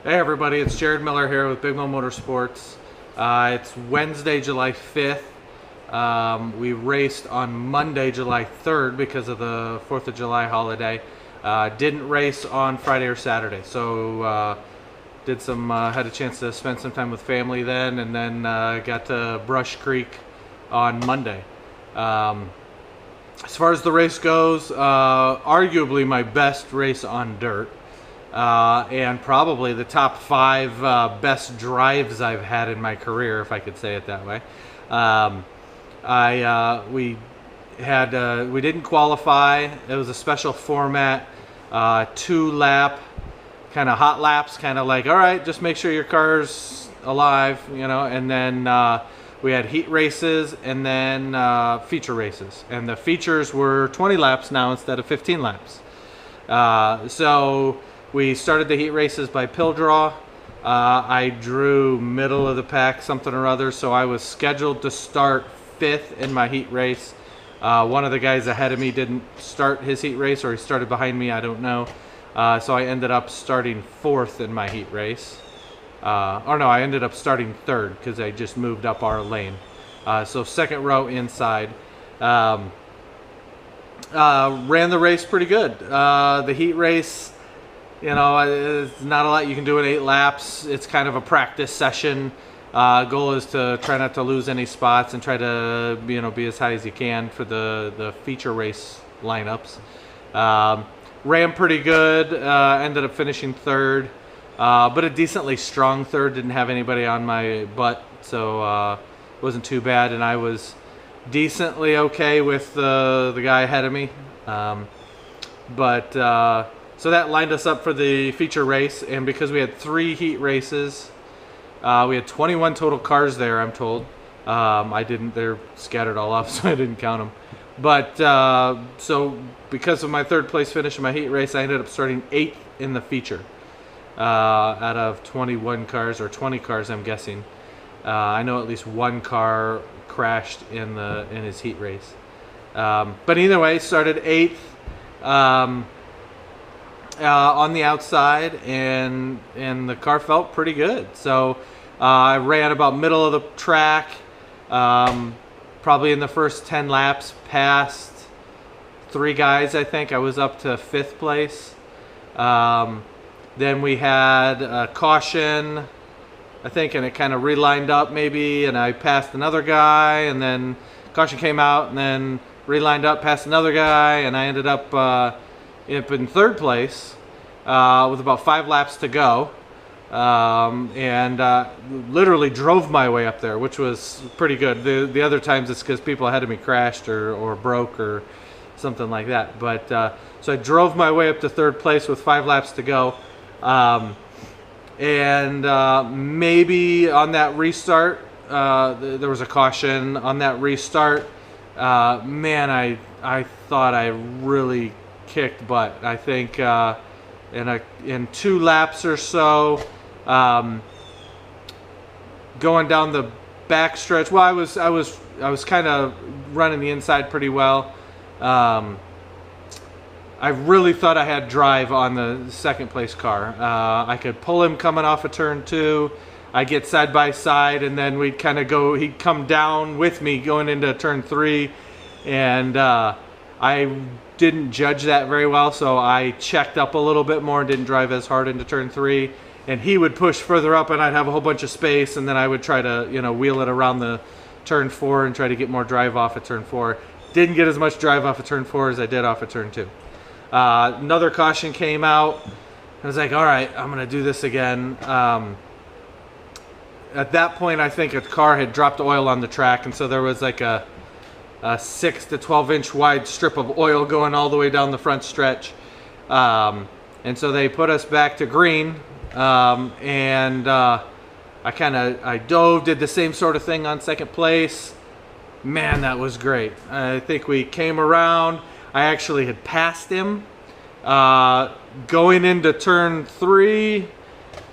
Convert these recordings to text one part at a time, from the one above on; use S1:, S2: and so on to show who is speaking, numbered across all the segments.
S1: Hey everybody, it's Jared Miller here with Big Mo Motorsports. It's Wednesday, July 5th. We raced on Monday, July 3rd because of the 4th of July holiday. Didn't race on Friday or Saturday, so had a chance to spend some time with family then, and then got to Brush Creek on Monday. As far as the race goes, arguably my best race on dirt. And probably the top 5 best drives I've had in my career, if I could say it that way. We didn't qualify. It was a special format, 2-lap, kind of hot laps, kind of like, all right, just make sure your car's alive, you know. And then we had heat races and then feature races, and the features were 20 laps now instead of 15 laps. So we started the heat races by pill draw. I drew middle of the pack, something or other, so I was scheduled to start 5th in my heat race. One of the guys ahead of me didn't start his heat race, or he started behind me, I don't know. So I ended up starting 4th in my heat race. I ended up starting 3rd because I just moved up our lane. So second row inside. Ran the race pretty good. The heat race, you know, it's not a lot you can do in 8 laps. It's kind of a practice session. Goal is to try not to lose any spots and try to, you know, be as high as you can for the feature race lineups. Ran pretty good. Ended up finishing 3rd, but a decently strong 3rd. Didn't have anybody on my butt, so wasn't too bad. And I was decently okay with the guy ahead of me. So that lined us up for the feature race, and because we had 3 heat races, we had 21 total cars there, I'm told. They're scattered all off, so I didn't count them. But, so because of my 3rd place finish in my heat race, I ended up starting 8th in the feature, out of 21 cars, or 20 cars, I'm guessing. I know at least 1 car crashed in his heat race. But either way, started 8th. On the outside, and the car felt pretty good. So I ran about middle of the track, probably in the first 10 laps, past 3 guys. I think I was up to 5th place. Then we had a caution, I think, and it kind of relined up maybe, and I passed another guy, and then caution came out, and then relined up past another guy, and I ended up in 3rd place with about 5 laps to go, and literally drove my way up there, which was pretty good. The other times it's because people ahead of me crashed or broke or something like that. But so I drove my way up to 3rd place with 5 laps to go, maybe on that restart there was a caution on that restart. Man, I thought I really kicked butt. I think in 2 laps or so, going down the back stretch. Well, I was kind of running the inside pretty well. I really thought I had drive on the 2nd place car. I could pull him coming off of turn 2. I get side by side, and then we'd kind of go. He'd come down with me going into turn 3, and I didn't judge that very well, so I checked up a little bit more and didn't drive as hard into turn 3. And he would push further up, and I'd have a whole bunch of space, and then I would try to, you know, wheel it around the turn 4 and try to get more drive off of turn 4. Didn't get as much drive off of turn 4 as I did off of turn 2. Another caution came out. I was like, all right, I'm gonna do this again. At that point, I think a car had dropped oil on the track, and so there was like a 6 to 12 inch wide strip of oil going all the way down the front stretch. And so they put us back to green, I dove, did the same sort of thing on 2nd place. Man, that was great. I think we came around. I actually had passed him going into turn 3,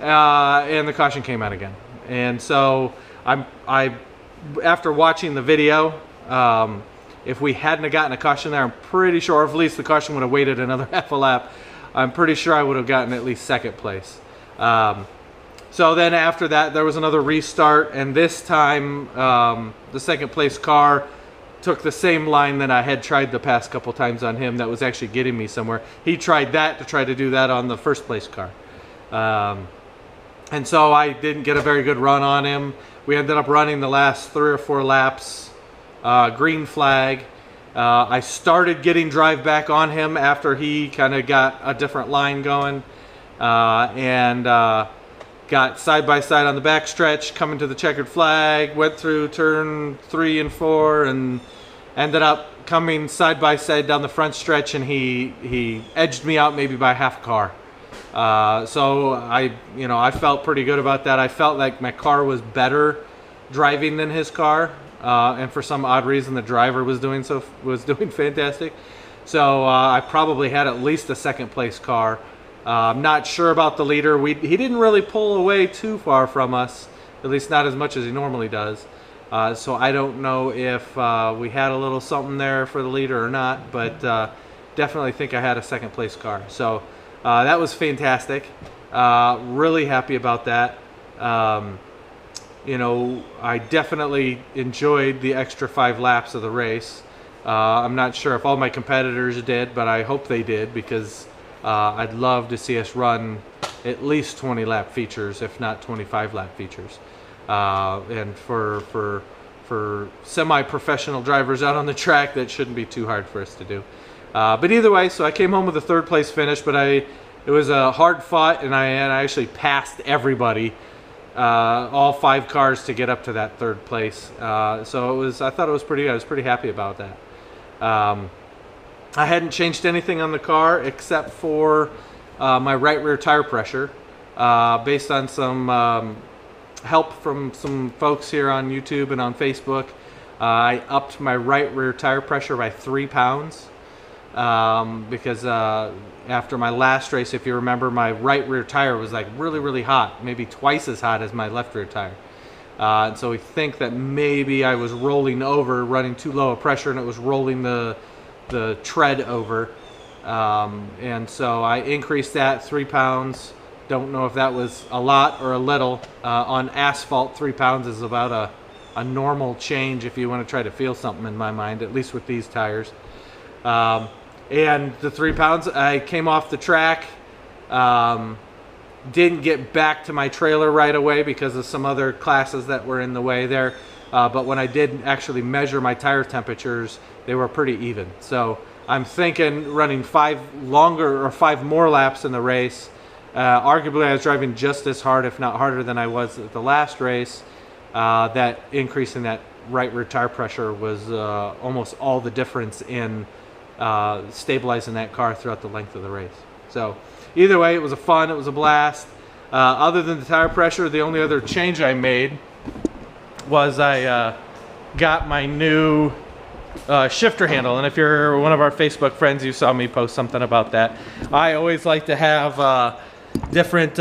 S1: and the caution came out again. And so after watching the video, if we hadn't have gotten a caution there, I'm pretty sure, or at least the caution would have waited another half a lap, I'm pretty sure I would have gotten at least 2nd place. So then after that, there was another restart, and this time the second place car took the same line that I had tried the past couple times on him that was actually getting me somewhere. He tried that to try to do that on the first place car. And so I didn't get a very good run on him. We ended up running the last 3 or 4 laps, green flag. I started getting drive back on him after he kind of got a different line going, and got side by side on the back stretch, coming to the checkered flag, went through turn 3 and 4, and ended up coming side by side down the front stretch, and he edged me out maybe by half a car. So I felt pretty good about that. I felt like my car was better driving than his car, and for some odd reason the driver was doing fantastic. So I probably had at least a second place car. I'm not sure about the leader. He didn't really pull away too far from us, at least not as much as he normally does. So I don't know if we had a little something there for the leader or not, but definitely think I had a second place car. So that was fantastic. Really happy about that. I definitely enjoyed the extra 5 laps of the race. I'm not sure if all my competitors did, but I hope they did, because I'd love to see us run at least 20 lap features, if not 25 lap features. And for semi-professional drivers out on the track, that shouldn't be too hard for us to do. But either way, so I came home with a 3rd place finish, but it was a hard fought, and I actually passed everybody, all 5 cars, to get up to that 3rd place. So I thought it was I was pretty happy about that. I hadn't changed anything on the car except for my right rear tire pressure, based on some help from some folks here on YouTube and on Facebook. I upped my right rear tire pressure by 3 pounds, because after my last race, if you remember, my right rear tire was like really hot, maybe twice as hot as my left rear tire. And so we think that maybe I was rolling over, running too low a pressure, and it was rolling the tread over. And so I increased that 3 pounds. Don't know if that was a lot or a little. On asphalt, 3 pounds is about a normal change if you want to try to feel something, in my mind, at least with these tires. And the 3 pounds, I came off the track, didn't get back to my trailer right away because of some other classes that were in the way there. But when I did actually measure my tire temperatures, they were pretty even. So I'm thinking running 5 more laps in the race. Arguably, I was driving just as hard, if not harder, than I was at the last race. That increase in that right rear tire pressure was almost all the difference in stabilizing that car throughout the length of the race. So either way, it was a blast. Other than the tire pressure, the only other change I made was I got my new shifter handle. And if you're one of our Facebook friends, you saw me post something about that. I always like to have different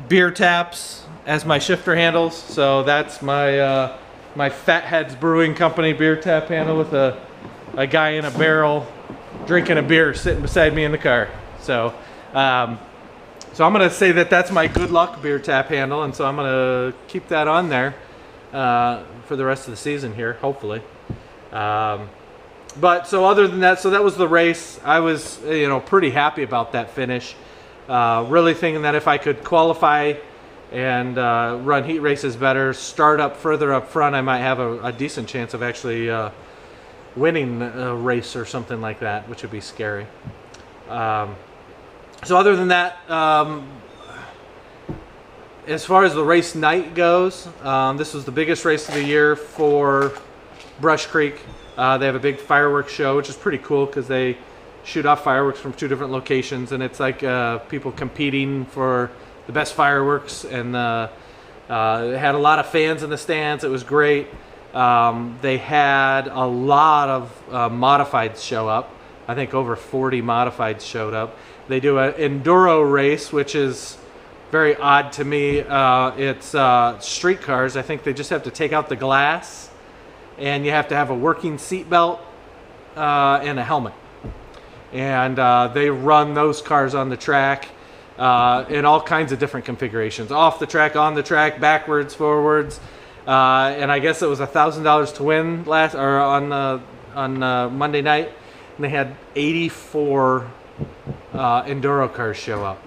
S1: beer taps as my shifter handles. So that's my my Fatheads Brewing Company beer tap handle with a guy in a barrel drinking a beer sitting beside me in the car. So so I'm gonna say that that's my good luck beer tap handle, and so I'm gonna keep that on there for the rest of the season here, hopefully. But so other than that, so that was the race. I was pretty happy about that finish. Really thinking that if I could qualify and run heat races better, start up further up front, I might have a decent chance of actually winning a race or something like that, which would be scary. So other than that, as far as the race night goes, this was the biggest race of the year for Brush Creek. They have a big fireworks show, which is pretty cool because they shoot off fireworks from 2 different locations, and it's like people competing for the best fireworks, and they had a lot of fans in the stands. It was great. They had a lot of modifieds show up. I think over 40 modifieds showed up. They do an enduro race, which is very odd to me. It's street cars. I think they just have to take out the glass, and you have to have a working seat belt and a helmet. And they run those cars on the track. in all kinds of different configurations, off the track, on the track, backwards, forwards. And I guess it was $1,000 to win on Monday night, and they had 84 enduro cars show up.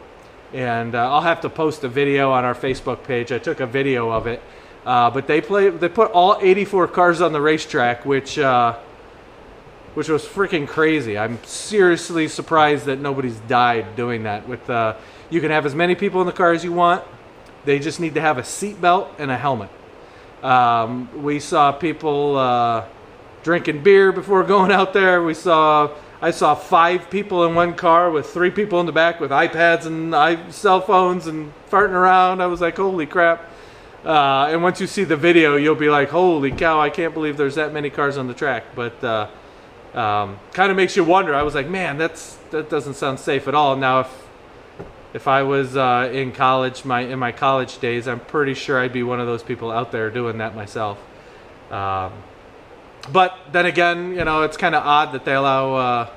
S1: And I'll have to post a video on our Facebook page. I took a video of it, but they put all 84 cars on the racetrack, which was freaking crazy. I'm seriously surprised that nobody's died doing that. You can have as many people in the car as you want. They just need to have a seat belt and a helmet. We saw people drinking beer before going out there. I saw 5 people in one car with 3 people in the back with iPads and cell phones and farting around. I was like, holy crap. And once you see the video, you'll be like, holy cow, I can't believe there's that many cars on the track. But kind of makes you wonder. I was like, man, that doesn't sound safe at all. Now, if I was in college, in my college days, I'm pretty sure I'd be one of those people out there doing that myself. But then again, it's kind of odd that they allow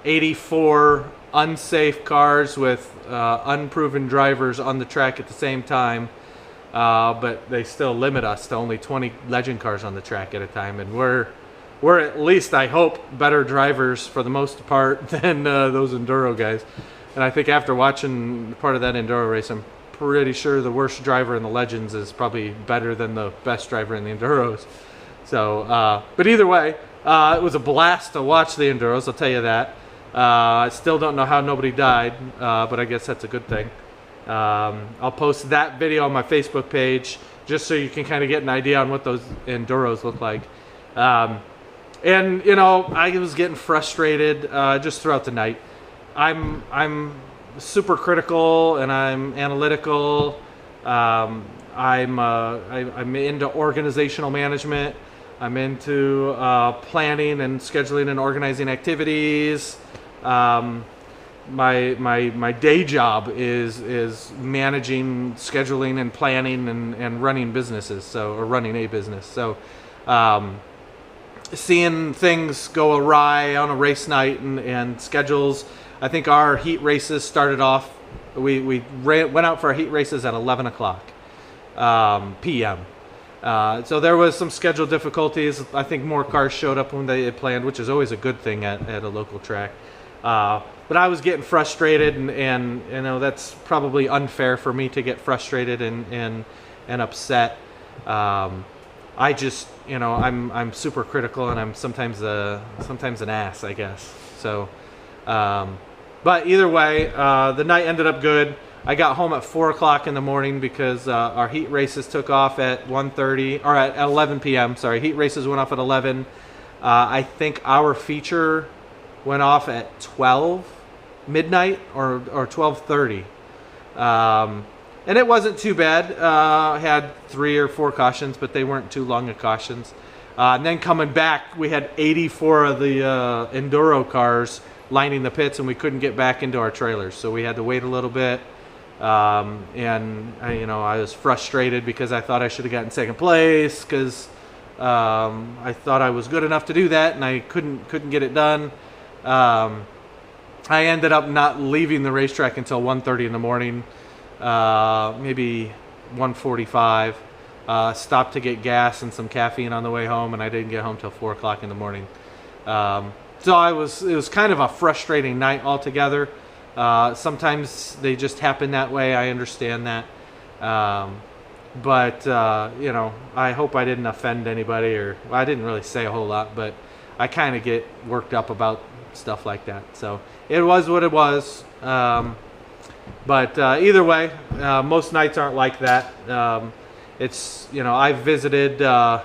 S1: 84 unsafe cars with unproven drivers on the track at the same time, but they still limit us to only 20 legend cars on the track at a time, and we're at least, I hope, better drivers for the most part than those enduro guys. And I think after watching part of that enduro race, I'm pretty sure the worst driver in the legends is probably better than the best driver in the enduros. So, but either way, it was a blast to watch the enduros, I'll tell you that. I still don't know how nobody died, but I guess that's a good thing. I'll post that video on my Facebook page just so you can kind of get an idea on what those enduros look like. And I was getting frustrated just throughout the night. I'm super critical and I'm analytical. I'm into organizational management. I'm into planning and scheduling and organizing activities. My day job is managing, scheduling, and planning and running businesses. Or running a business. So seeing things go awry on a race night and schedules. I think our heat races started off. We went out for our heat races at 11 o'clock p.m. So there was some schedule difficulties. I think more cars showed up when they had planned, which is always a good thing at a local track. But I was getting frustrated, and that's probably unfair for me to get frustrated and upset. I just I'm super critical, and I'm sometimes an ass, I guess. So, but either way, the night ended up good. I got home at 4 o'clock in the morning because our heat races took off at 1:30 or at 11 p.m. Sorry, heat races went off at 11. I think our feature went off at 12 midnight or 12:30. And it wasn't too bad. I had 3 or 4 cautions, but they weren't too long of cautions. And then coming back, we had 84 of the enduro cars lining the pits, and we couldn't get back into our trailers, so we had to wait a little bit. And I was frustrated because I thought I should have gotten second place because I thought I was good enough to do that, and I couldn't get it done. I ended up not leaving the racetrack until 1:30 in the morning, maybe 1:45. Stopped to get gas and some caffeine on the way home, and I didn't get home till 4 o'clock in the morning. So it was kind of a frustrating night altogether. Sometimes they just happen that way. I understand that. But I hope I didn't offend anybody, I didn't really say a whole lot, but I kind of get worked up about stuff like that. So it was what it was. But either way, most nights aren't like that. It's, I've visited, a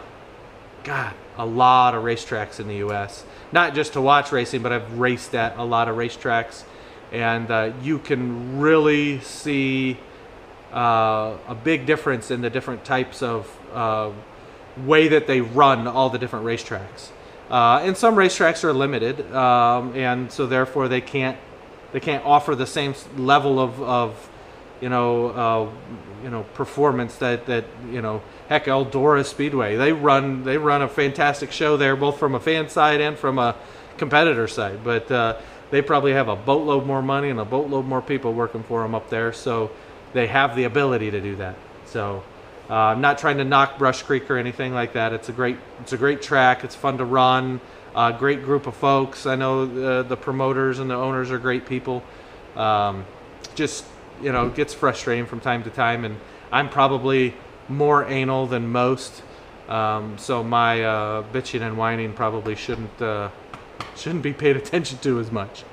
S1: lot of racetracks in the U.S. Not just to watch racing, but I've raced at a lot of racetracks. And you can really see a big difference in the different types of way that they run all the different racetracks. And some racetracks are limited, and so therefore they can't offer the same level of performance that heck, Eldora Speedway, they run a fantastic show there, both from a fan side and from a competitor side. But they probably have a boatload more money and a boatload more people working for them up there, so they have the ability to do that. So I'm not trying to knock Brush Creek or anything like that. It's a great track. It's fun to run. Great group of folks. I know the promoters and the owners are great people. Just, you know, it gets frustrating from time to time, and I'm probably more anal than most, so my bitching and whining probably shouldn't be paid attention to as much.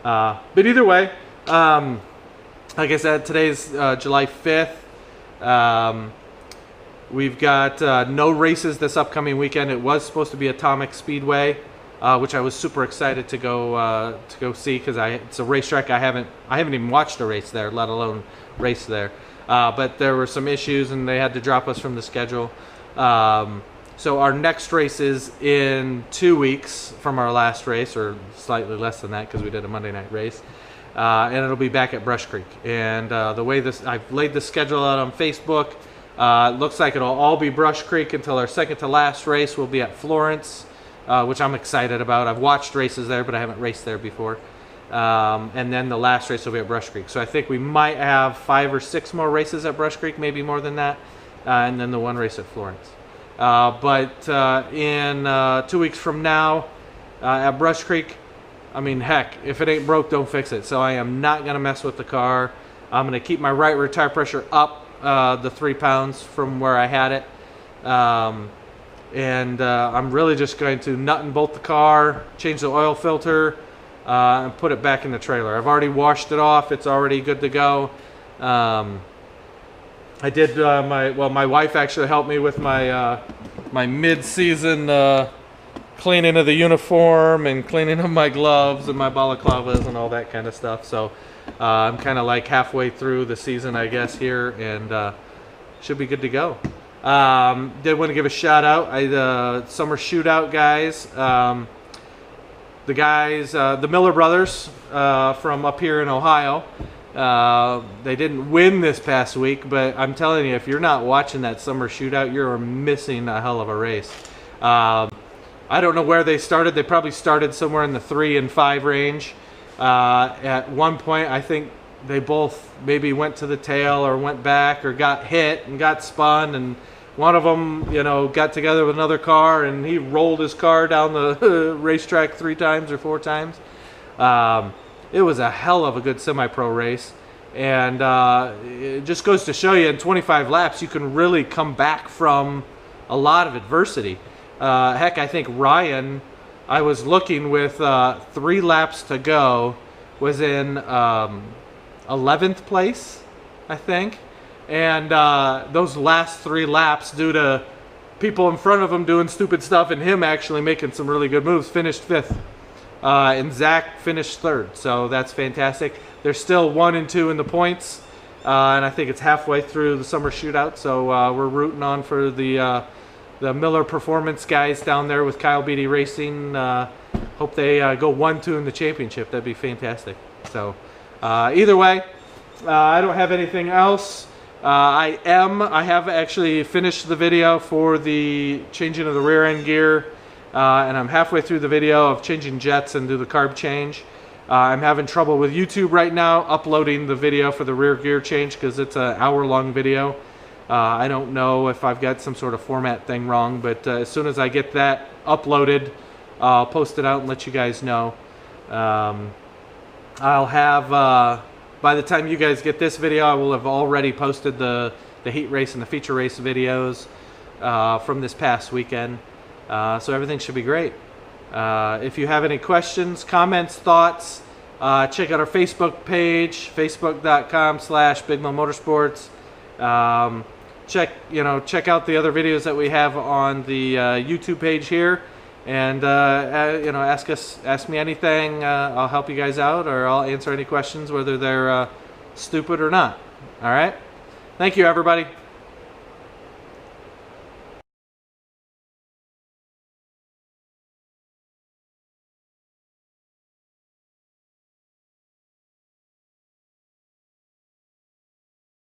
S1: But either way, like I said, today's July 5th. We've got no races this upcoming weekend. It was supposed to be Atomic Speedway, which I was super excited to go see, because it's a racetrack I haven't even watched a race there, let alone race there. But there were some issues and they had to drop us from the schedule. So our next race is in 2 weeks from our last race, or slightly less than that because we did a Monday night race. And it'll be back at Brush Creek. And the way I've laid the schedule out on Facebook, it looks like it'll all be Brush Creek until our second to last race will be at Florence, which I'm excited about. I've watched races there, but I haven't raced there before. And then the last race will be at Brush Creek. So I think we might have 5 or 6 more races at Brush Creek, maybe more than that, and then the one race at Florence. But in 2 weeks from now at Brush Creek, I mean, heck, if it ain't broke, don't fix it. So I am not going to mess with the car. I'm going to keep my right rear tire pressure up the 3 pounds from where I had it. And I'm really just going to nut and bolt the car, change the oil filter, and put it back in the trailer. I've already washed it off. It's already good to go. I did my wife actually helped me with my my mid-season cleaning of the uniform and cleaning of my gloves and my balaclavas and all that kind of stuff. So I'm kind of like halfway through the season, I guess, here, and should be good to go. Did want to give a shout out. The summer shootout guys, the guys, the Miller brothers from up here in Ohio. They didn't win this past week, but I'm telling you, if you're not watching that summer shootout, you're missing a hell of a race. I don't know where they started. They probably started somewhere in the 3 and 5 range. At one point, I think they both maybe went to the tail or went back or got hit and got spun, and one of them, you know, got together with another car and he rolled his car down the racetrack 3 times or 4 times. It was a hell of a good semi-pro race, and it just goes to show you in 25 laps you can really come back from a lot of adversity. Heck, I think Ryan, I was looking with 3 laps to go, was in 11th place, I think. And those last 3 laps, due to people in front of him doing stupid stuff and him actually making some really good moves, finished 5th. And Zach finished 3rd, so that's fantastic. They're still 1 and 2 in the points, and I think it's halfway through the summer shootout, so we're rooting on for the Miller Performance guys down there with Kyle Beatty Racing. Hope they go 1-2 in the championship. That'd be fantastic. So either way, I don't have anything else. I have actually finished the video for the changing of the rear end gear, and I'm halfway through the video of changing jets and do the carb change. I'm having trouble with YouTube right now uploading the video for the rear gear change because it's an hour-long video. I don't know if I've got some sort of format thing wrong, but as soon as I get that uploaded, I'll post it out and let you guys know. I'll have, by the time you guys get this video, I will have already posted the heat race and the feature race videos from this past weekend. So everything should be great. If you have any questions, comments, thoughts, check out our Facebook page, facebook.com/BigMoMotorsports. Check out the other videos that we have on the YouTube page here, and ask me anything. I'll help you guys out, or I'll answer any questions, whether they're stupid or not. All right. Thank you, everybody.